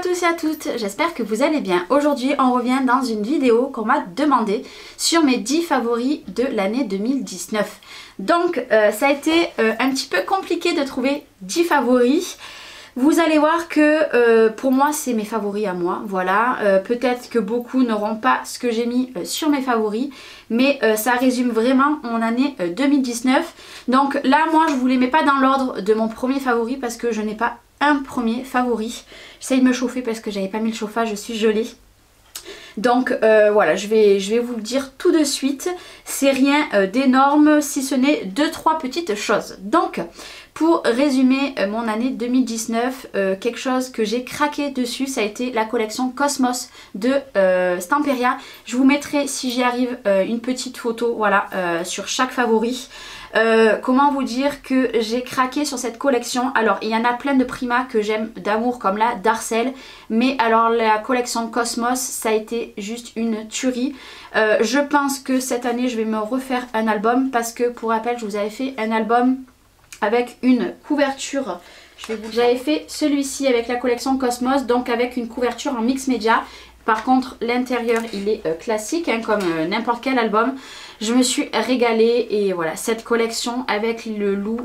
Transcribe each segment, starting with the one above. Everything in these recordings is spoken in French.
tous et à toutes, j'espère que vous allez bien. Aujourd'hui on revient dans une vidéo qu'on m'a demandé sur mes 10 favoris de l'année 2019. Donc ça a été un petit peu compliqué de trouver 10 favoris. Vous allez voir que pour moi c'est mes favoris à moi, voilà. Peut-être que beaucoup n'auront pas ce que j'ai mis sur mes favoris, mais ça résume vraiment mon année 2019. Donc là moi je vous les mets pas dans l'ordre de mon premier favori parce que je n'ai pas un premier favori. J'essaye de me chauffer parce que j'avais pas mis le chauffage, je suis gelée. Donc voilà, je vais vous le dire tout de suite. C'est rien d'énorme si ce n'est 2-3 petites choses. Donc pour résumer mon année 2019, quelque chose que j'ai craqué dessus, ça a été la collection Cosmos de Stamperia. Je vous mettrai, si j'y arrive, une petite photo, voilà, sur chaque favori. Comment vous dire que j'ai craqué sur cette collection. Alors il y en a plein de Prima que j'aime d'amour comme la Darcel, mais alors la collection Cosmos ça a été juste une tuerie. Je pense que cette année je vais me refaire un album parce que pour rappel je vous avais fait un album avec une couverture. J'avais fait celui-ci avec la collection Cosmos, donc avec une couverture en mix média. Par contre l'intérieur il est classique hein, comme n'importe quel album. Je me suis régalée et voilà, cette collection avec le loup,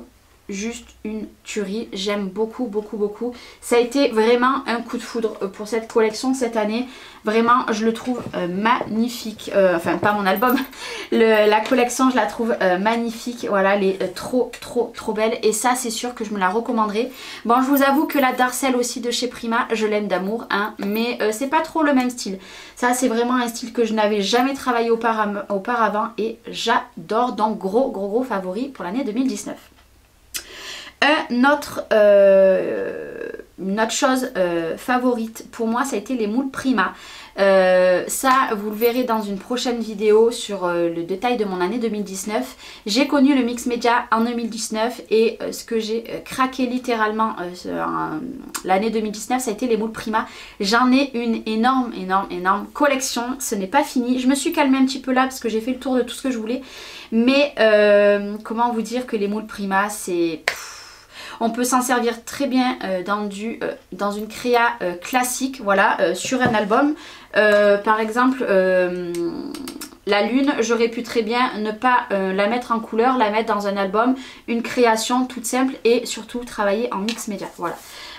juste une tuerie. J'aime beaucoup beaucoup beaucoup. Ça a été vraiment un coup de foudre pour cette collection cette année. Vraiment je le trouve magnifique. Enfin pas mon album, la collection je la trouve magnifique. Voilà, elle est trop belle et ça c'est sûr que je me la recommanderai. Bon je vous avoue que la Darcel aussi de chez Prima je l'aime d'amour hein, mais c'est pas trop le même style. Ça c'est vraiment un style que je n'avais jamais travaillé auparavant et j'adore. Donc gros favori pour l'année 2019. Une autre chose favorite pour moi ça a été les moules Prima. Ça vous le verrez dans une prochaine vidéo sur le détail de mon année 2019. J'ai connu le mix média en 2019 et ce que j'ai craqué littéralement l'année 2019 ça a été les moules Prima. J'en ai une énorme collection, ce n'est pas fini. Je me suis calmée un petit peu là parce que j'ai fait le tour de tout ce que je voulais, mais comment vous dire que les moules Prima c'est... On peut s'en servir très bien dans une créa classique, voilà, sur un album. Par exemple, la lune, j'aurais pu très bien ne pas la mettre en couleur, la mettre dans un album, une création toute simple et surtout travailler en mix média, voilà.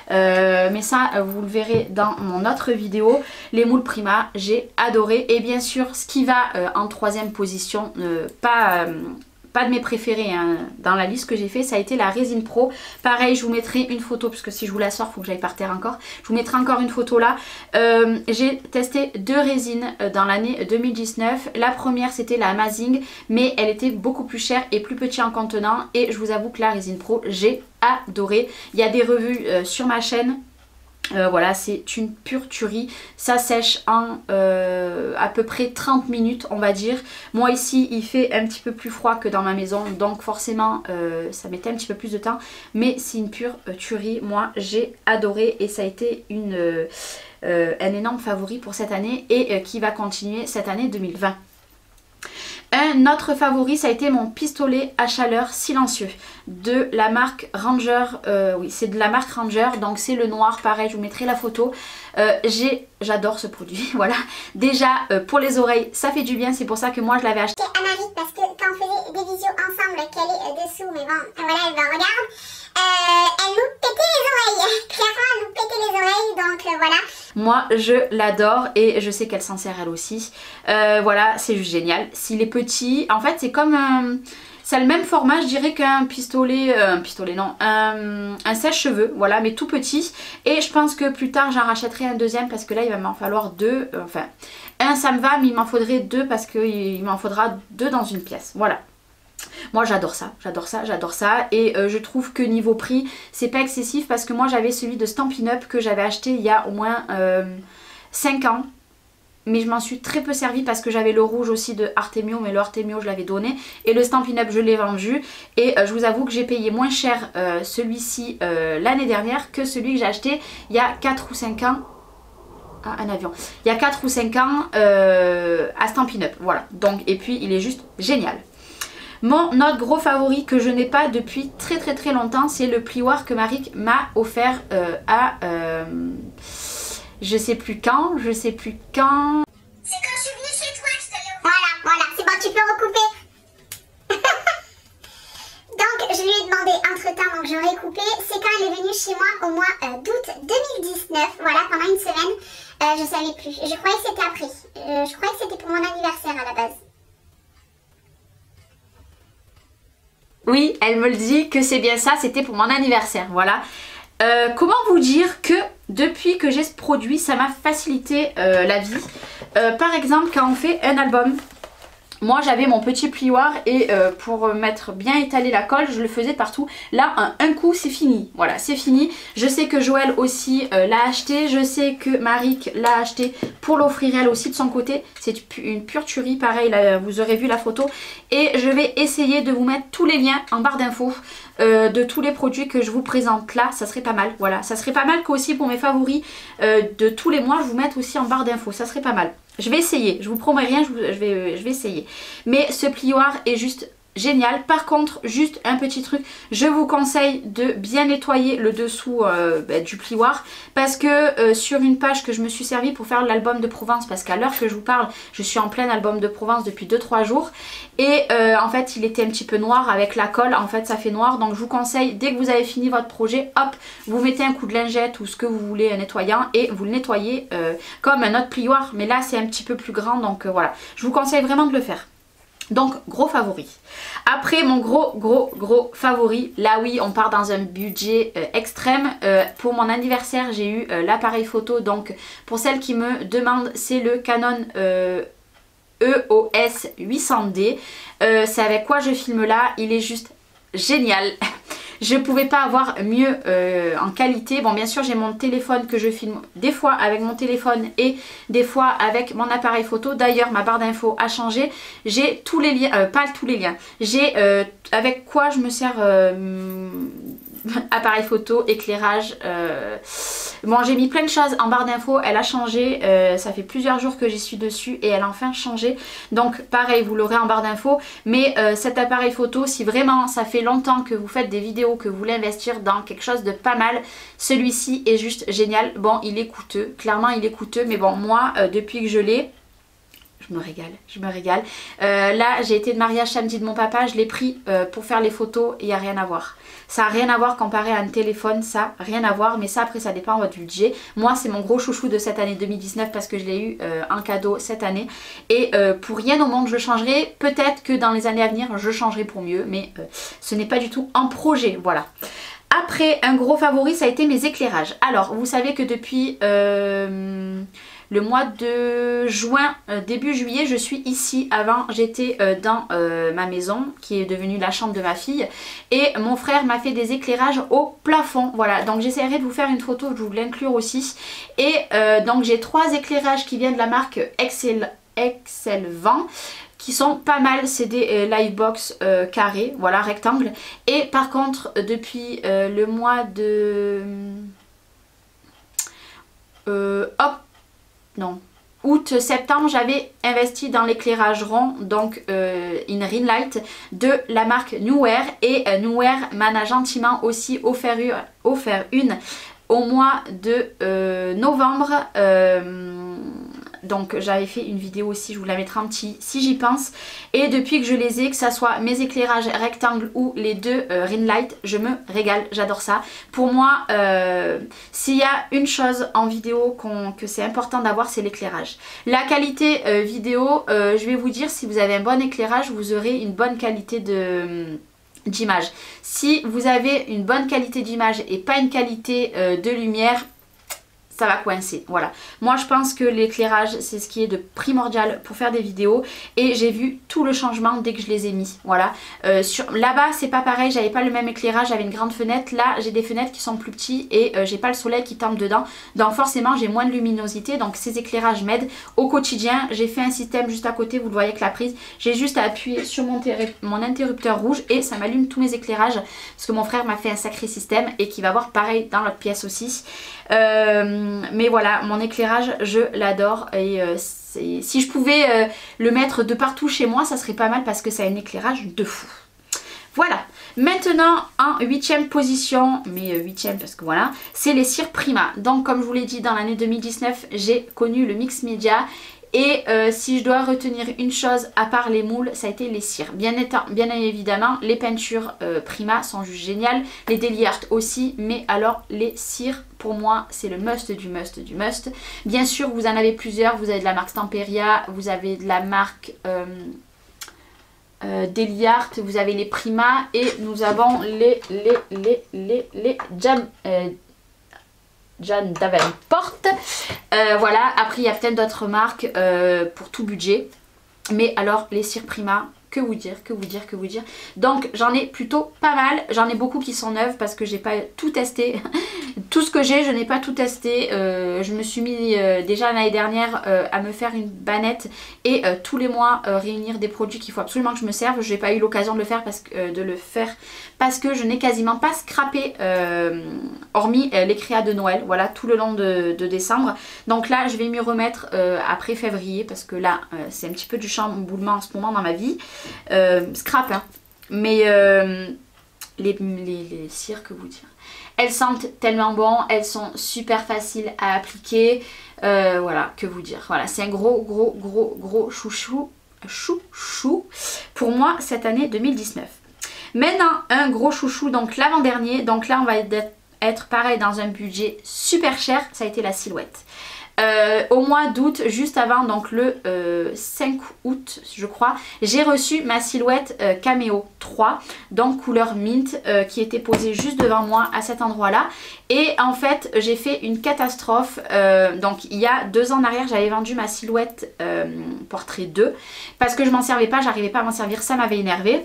Mais ça vous le verrez dans mon autre vidéo. Les moules Prima j'ai adoré et bien sûr ce qui va en troisième position, pas de mes préférés hein, dans la liste que j'ai fait, ça a été la Résine Pro. Pareil je vous mettrai une photo parce que si je vous la sors il faut que j'aille par terre encore. Je vous mettrai encore une photo là. J'ai testé 2 résines dans l'année 2019. La première c'était la Amazing mais elle était beaucoup plus chère et plus petite en contenant et je vous avoue que la Résine Pro j'ai adoré. Il y a des revues sur ma chaîne. Voilà, c'est une pure tuerie. Ça sèche en à peu près 30 minutes on va dire. Moi ici il fait un petit peu plus froid que dans ma maison donc forcément ça mettait un petit peu plus de temps. Mais c'est une pure tuerie. Moi j'ai adoré et ça a été un énorme favori pour cette année et qui va continuer cette année 2020. Un autre favori ça a été mon pistolet à chaleur silencieux de la marque Ranger. Oui c'est de la marque Ranger donc c'est le noir, pareil je vous mettrai la photo. J'adore ce produit, voilà. Déjà pour les oreilles ça fait du bien, c'est pour ça que moi je l'avais acheté à Marie parce que quand on faisait des visios ensemble qu'elle est dessous mais bon voilà elle me regarde. Elle nous pétait les oreilles, clairement elle nous pétait les oreilles donc voilà. Moi je l'adore et je sais qu'elle s'en sert elle aussi. Voilà c'est juste génial. S'il est petit, en fait c'est comme c'est le même format je dirais qu'un pistolet, un sèche-cheveux, voilà mais tout petit. Et je pense que plus tard j'en rachèterai un deuxième parce que là il va m'en falloir 2, enfin un ça me va mais il m'en faudrait 2 parce qu'il m'en faudra 2 dans une pièce, voilà. Moi j'adore ça et je trouve que niveau prix c'est pas excessif parce que moi j'avais celui de Stampin' Up que j'avais acheté il y a au moins 5 ans mais je m'en suis très peu servi parce que j'avais le rouge aussi de Artemio mais le Artemio je l'avais donné et le Stampin' Up je l'ai vendu et je vous avoue que j'ai payé moins cher celui-ci l'année dernière que celui que j'ai acheté il y a 4 ou 5 ans. Ah, un avion. Il y a 4 ou 5 ans à Stampin' Up, voilà. Donc, et puis il est juste génial. Mon autre gros favori que je n'ai pas depuis très longtemps, c'est le plioir que Marie m'a offert je sais plus quand, C'est quand je suis venue chez toi que je te l'ai offert. Voilà, c'est bon, tu peux recouper. Donc je lui ai demandé entre temps, donc j'aurais coupé, c'est quand elle est venue chez moi au mois d'août 2019, voilà, pendant une semaine, je savais plus, je croyais que c'était après, je croyais que c'était pour mon anniversaire à la base. Oui, elle me le dit que c'est bien ça, c'était pour mon anniversaire, voilà. Comment vous dire que depuis que j'ai ce produit, ça m'a facilité la vie. Par exemple, quand on fait un album, moi j'avais mon petit plioir et pour mettre bien étaler la colle, je le faisais partout. Là, un coup c'est fini, voilà, c'est fini. Je sais que Joël aussi l'a acheté, je sais que Maric l'a acheté pour l'offrir elle aussi de son côté. C'est une pure tuerie, pareil, là, vous aurez vu la photo. Et je vais essayer de vous mettre tous les liens en barre d'infos de tous les produits que je vous présente là, ça serait pas mal, voilà. Ça serait pas mal qu'aussi pour mes favoris de tous les mois, je vous mette aussi en barre d'infos, ça serait pas mal. Je vais essayer, je vous promets rien, je vais essayer. Mais ce plioir est juste génial. Par contre, juste un petit truc, je vous conseille de bien nettoyer le dessous du plioir. Parce que sur une page que je me suis servi pour faire l'album de Provence, parce qu'à l'heure que je vous parle, je suis en plein album de Provence depuis 2-3 jours. Et en fait, il était un petit peu noir avec la colle, en fait ça fait noir. Donc je vous conseille, dès que vous avez fini votre projet, hop, vous mettez un coup de lingette ou ce que vous voulez nettoyant et vous le nettoyez comme un autre plioir. Mais là c'est un petit peu plus grand, donc voilà. Je vous conseille vraiment de le faire. Donc gros favori. Après mon gros favori, là oui on part dans un budget extrême. Pour mon anniversaire j'ai eu l'appareil photo. Donc pour celles qui me demandent, c'est le Canon EOS 800D. C'est avec quoi je filme là, il est juste génial. Je pouvais pas avoir mieux en qualité. Bon bien sûr j'ai mon téléphone que je filme des fois avec mon téléphone et des fois avec mon appareil photo. D'ailleurs ma barre d'infos a changé. J'ai tous les liens, pas tous les liens. J'ai avec quoi je me sers appareil photo, éclairage. Bon j'ai mis plein de choses en barre d'infos, elle a changé. Ça fait plusieurs jours que j'y suis dessus et elle a enfin changé. Donc pareil vous l'aurez en barre d'infos. Mais cet appareil photo, si vraiment ça fait longtemps que vous faites des vidéos, que vous voulez investir dans quelque chose de pas mal, celui-ci est juste génial. Bon il est coûteux, clairement il est coûteux, mais bon moi depuis que je l'ai, je me régale, je me régale. Là j'ai été de mariage samedi de mon papa, je l'ai pris pour faire les photos et il n'y a rien à voir. Ça n'a rien à voir comparé à un téléphone, ça, rien à voir, mais ça après ça dépend de votre budget. Moi c'est mon gros chouchou de cette année 2019 parce que je l'ai eu en cadeau cette année. Et pour rien au monde je changerai, peut-être que dans les années à venir je changerai pour mieux, mais ce n'est pas du tout en projet, voilà. Après un gros favori ça a été mes éclairages. Alors vous savez que depuis le mois de juin, début juillet, je suis ici. Avant, j'étais dans ma maison qui est devenue la chambre de ma fille. Et mon frère m'a fait des éclairages au plafond. Voilà, donc j'essaierai de vous faire une photo, je vous l'inclure aussi. Et donc j'ai 3 éclairages qui viennent de la marque Excelvent, qui sont pas mal, c'est des Livebox carrés, voilà, rectangles. Et par contre, depuis le mois de... août-septembre, j'avais investi dans l'éclairage rond, donc in ring light de la marque Neewer. Et Neewer m'en a gentiment aussi offert une au mois de novembre. Donc j'avais fait une vidéo aussi, je vous la mettrai en petit si j'y pense. Et depuis que je les ai, que ça soit mes éclairages rectangles ou les deux ring light, je me régale, j'adore ça. Pour moi, s'il y a une chose en vidéo que c'est important d'avoir, c'est l'éclairage. La qualité vidéo, je vais vous dire, si vous avez un bon éclairage, vous aurez une bonne qualité d'image. Si vous avez une bonne qualité d'image et pas une qualité de lumière, ça va coincer, voilà. Moi je pense que l'éclairage c'est ce qui est de primordial pour faire des vidéos et j'ai vu tout le changement dès que je les ai mis, voilà. Là-bas c'est pas pareil, j'avais pas le même éclairage, j'avais une grande fenêtre, là j'ai des fenêtres qui sont plus petites et j'ai pas le soleil qui tombe dedans, donc forcément j'ai moins de luminosité, donc ces éclairages m'aident au quotidien. J'ai fait un système juste à côté, vous le voyez avec la prise, j'ai juste à appuyer sur mon interrupteur rouge et ça m'allume tous mes éclairages, parce que mon frère m'a fait un sacré système et qui va voir pareil dans l'autre pièce aussi. Mais voilà, mon éclairage je l'adore et si je pouvais le mettre de partout chez moi ça serait pas mal parce que ça a un éclairage de fou. Voilà, Maintenant en 8e position, mais 8e parce que voilà, c'est les cires Prima. Donc comme je vous l'ai dit, dans l'année 2019 j'ai connu le mix média. Et si je dois retenir une chose à part les moules, ça a été les cires. Bien évidemment, les peintures Prima sont juste géniales. Les Daily Art aussi. Mais alors les cires, pour moi, c'est le must du must du must. Bien sûr, vous en avez plusieurs. Vous avez de la marque Stamperia. Vous avez de la marque Daily Art. Vous avez les Prima. Et nous avons les John Davenport. Voilà, après il y a peut-être d'autres marques pour tout budget. Mais alors les cires Prima, que vous dire. Donc j'en ai plutôt pas mal. J'en ai beaucoup qui sont neuves parce que j'ai pas tout testé. Tout ce que j'ai, je n'ai pas tout testé. Je me suis mis déjà l'année dernière à me faire une bannette et tous les mois réunir des produits qu'il faut absolument que je me serve. Je n'ai pas eu l'occasion de le faire parce que je n'ai quasiment pas scrappé hormis les créas de Noël. Voilà, tout le long de décembre. Donc là, je vais m'y remettre après février parce que là, c'est un petit peu du chamboulement en ce moment dans ma vie. Scrap, hein. Mais les cires, que vous dire. Elles sentent tellement bon, elles sont super faciles à appliquer. Voilà, que vous dire. Voilà, c'est un gros chouchou pour moi cette année 2019. Maintenant, un gros chouchou, donc l'avant-dernier. Donc là, on va être pareil dans un budget super cher. Ça a été la Silhouette. Au mois d'août, juste avant, donc le 5 août je crois, j'ai reçu ma Silhouette Cameo 3, donc couleur mint, qui était posée juste devant moi à cet endroit là. Et en fait j'ai fait une catastrophe. Donc il y a 2 ans en arrière, j'avais vendu ma Silhouette Portrait 2 parce que je m'en servais pas, j'arrivais pas à m'en servir, ça m'avait énervé.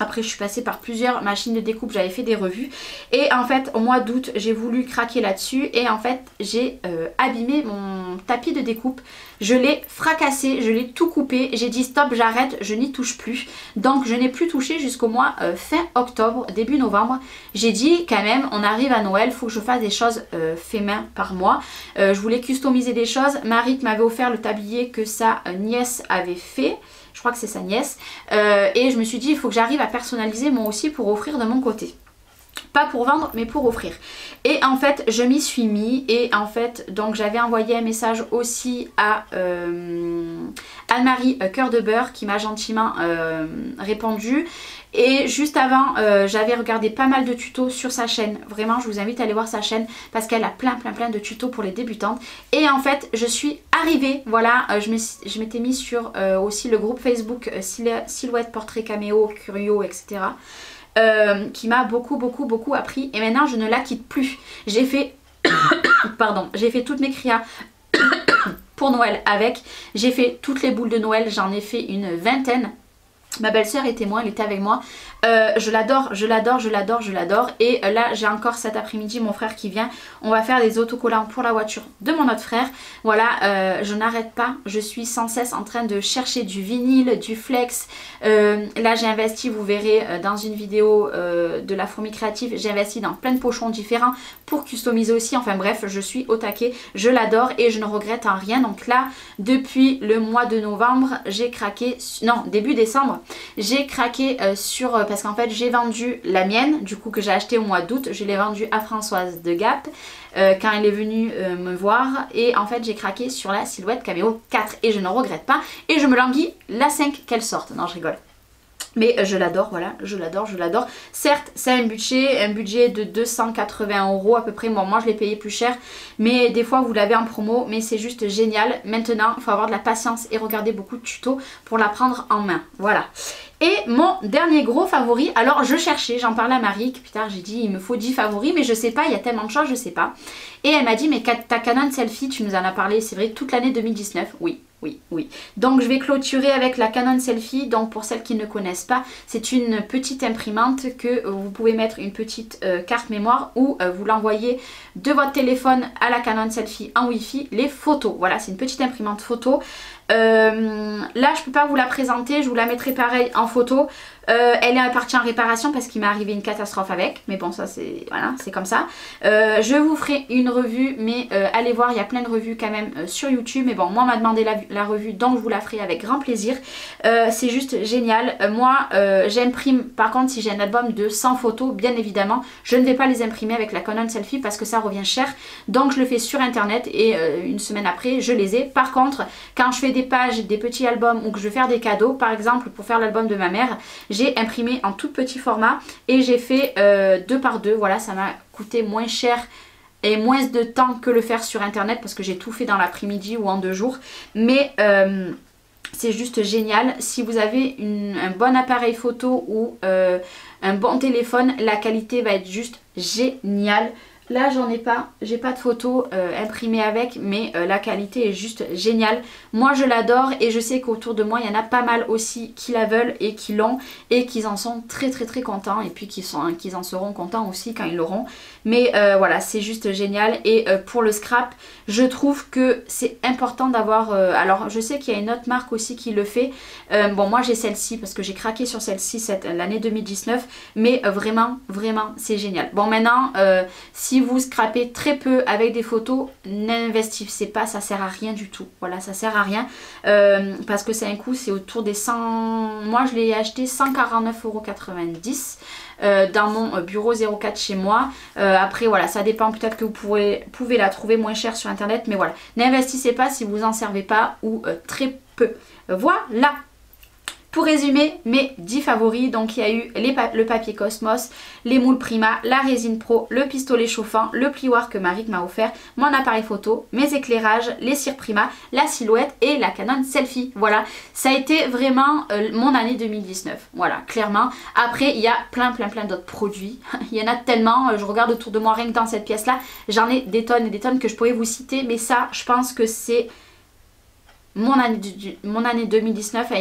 Après je suis passée par plusieurs machines de découpe, j'avais fait des revues. Et en fait au mois d'août j'ai voulu craquer là-dessus. Et en fait j'ai abîmé mon tapis de découpe. Je l'ai fracassé, je l'ai tout coupé. J'ai dit stop, j'arrête, je n'y touche plus. Donc je n'ai plus touché jusqu'au mois fin octobre, début novembre. J'ai dit quand même, on arrive à Noël, il faut que je fasse des choses fait main par mois. Je voulais customiser des choses. Marie m'avait offert le tablier que sa nièce avait fait. Je crois que c'est sa nièce. Et je me suis dit, il faut que j'arrive à personnaliser moi aussi pour offrir de mon côté. Pas pour vendre, mais pour offrir. Et en fait, je m'y suis mis. Et en fait, donc j'avais envoyé un message aussi à Anne-Marie Cœur de Beurre qui m'a gentiment répondu. Et juste avant, j'avais regardé pas mal de tutos sur sa chaîne. Vraiment, je vous invite à aller voir sa chaîne parce qu'elle a plein de tutos pour les débutantes. Et en fait, je suis arrivée, voilà, je m'étais mis sur aussi le groupe Facebook Silhouette, Portrait, Caméo, Curio, etc. Qui m'a beaucoup appris. Et maintenant, je ne la quitte plus. J'ai fait, pardon, j'ai fait toutes mes créas pour Noël avec. J'ai fait toutes les boules de Noël, j'en ai fait une 20aine. Ma belle-sœur est témoin, elle était avec moi. Je l'adore. Et là, j'ai encore cet après-midi mon frère qui vient. On va faire des autocollants pour la voiture de mon autre frère. Voilà, je n'arrête pas. Je suis sans cesse en train de chercher du vinyle, du flex. Là, j'ai investi, vous verrez dans une vidéo de la fourmi créative, j'ai investi dans plein de pochons différents pour customiser aussi. Enfin bref, je suis au taquet. Je l'adore et je ne regrette en rien. Donc là, depuis le mois de novembre, j'ai craqué... Non, début décembre. J'ai craqué parce qu'en fait j'ai vendu la mienne du coup que j'ai acheté au mois d'août. Je l'ai vendue à Françoise de Gap quand elle est venue me voir. Et en fait j'ai craqué sur la Silhouette Cameo 4 et je ne regrette pas. Et je me languis la 5 qu'elle sorte. Non, je rigole. Mais je l'adore, voilà, je l'adore. Certes, c'est un budget de 280 € à peu près. Bon, moi je l'ai payé plus cher, mais des fois vous l'avez en promo, mais c'est juste génial. Maintenant, il faut avoir de la patience et regarder beaucoup de tutos pour la prendre en main. Voilà. Et mon dernier gros favori, alors je cherchais, j'en parlais à Marie, plus tard j'ai dit il me faut 10 favoris, mais je sais pas, il y a tellement de choses, je sais pas. Et elle m'a dit mais ta Canon Selphy, tu nous en as parlé, c'est vrai, toute l'année 2019, oui. Donc je vais clôturer avec la Canon Selphy. Donc pour celles qui ne connaissent pas, c'est une petite imprimante que vous pouvez mettre une petite carte mémoire ou vous l'envoyez de votre téléphone à la Canon Selphy en Wi-Fi les photos. Voilà, c'est une petite imprimante photo. Là je peux pas vous la présenter, je vous la mettrai pareil en photo. Elle est partie en réparation parce qu'il m'est arrivé une catastrophe avec, mais bon ça c'est voilà, c'est comme ça. Je vous ferai une revue, mais allez voir, il y a plein de revues quand même sur YouTube, mais bon moi on m'a demandé la revue, donc je vous la ferai avec grand plaisir. C'est juste génial. Moi j'imprime, par contre si j'ai un album de 100 photos, bien évidemment je ne vais pas les imprimer avec la Canon Selphy parce que ça revient cher, donc je le fais sur internet et une semaine après je les ai. Par contre quand je fais des pages, des petits albums ou que je veux faire des cadeaux, par exemple pour faire l'album de ma mère, j'ai imprimé en tout petit format et j'ai fait 2 par 2, voilà, ça m'a coûté moins cher et moins de temps que le faire sur internet parce que j'ai tout fait dans l'après-midi ou en 2 jours, mais c'est juste génial. Si vous avez un bon appareil photo ou un bon téléphone, la qualité va être juste géniale. Là j'en ai pas, j'ai pas de photos imprimées avec, mais la qualité est juste géniale. Moi je l'adore et je sais qu'autour de moi il y en a pas mal aussi qui la veulent et qui l'ont et qui en sont très contents, et puis qui en seront contents aussi quand ils l'auront. Mais voilà, c'est juste génial. Et pour le scrap, je trouve que c'est important d'avoir... alors je sais qu'il y a une autre marque aussi qui le fait. Bon moi j'ai celle-ci parce que j'ai craqué sur celle-ci l'année 2019, mais vraiment c'est génial. Bon maintenant si vous scrapez très peu avec des photos, n'investissez pas, ça sert à rien du tout. Voilà, ça sert à rien parce que c'est un coût, c'est autour des 100... Moi je l'ai acheté 149,90 € dans mon bureau 04 chez moi. Après voilà, ça dépend, peut-être que vous pouvez la trouver moins chère sur internet, mais voilà, n'investissez pas si vous en servez pas ou très peu. Voilà. Pour résumer, mes 10 favoris, donc il y a eu le papier Cosmos, les moules Prima, la résine pro, le pistolet chauffant, le plioir que Marie m'a offert, mon appareil photo, mes éclairages, les cires Prima, la silhouette et la Canon Selphy. Voilà, ça a été vraiment mon année 2019, voilà, clairement. Après, il y a plein d'autres produits, il y en a tellement, je regarde autour de moi, rien que dans cette pièce-là, j'en ai des tonnes et des tonnes que je pourrais vous citer, mais ça, je pense que c'est... Mon année 2019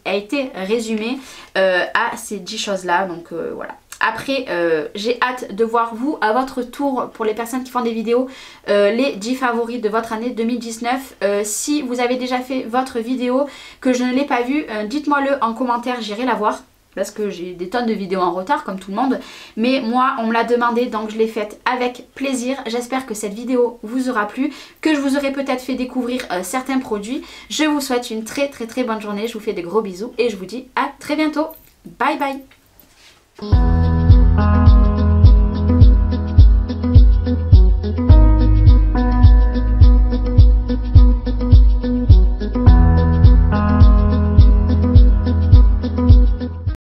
a été résumée à ces 10 choses là, donc voilà. Après j'ai hâte de voir vous à votre tour, pour les personnes qui font des vidéos, les 10 favoris de votre année 2019. Si vous avez déjà fait votre vidéo que je ne l'ai pas vue, dites-moi le en commentaire, j'irai la voir. Parce que j'ai des tonnes de vidéos en retard comme tout le monde, mais moi on me l'a demandé, donc je l'ai faite avec plaisir. J'espère que cette vidéo vous aura plu, que je vous aurai peut-être fait découvrir certains produits. Je vous souhaite une très bonne journée, je vous fais des gros bisous et je vous dis à très bientôt. Bye bye.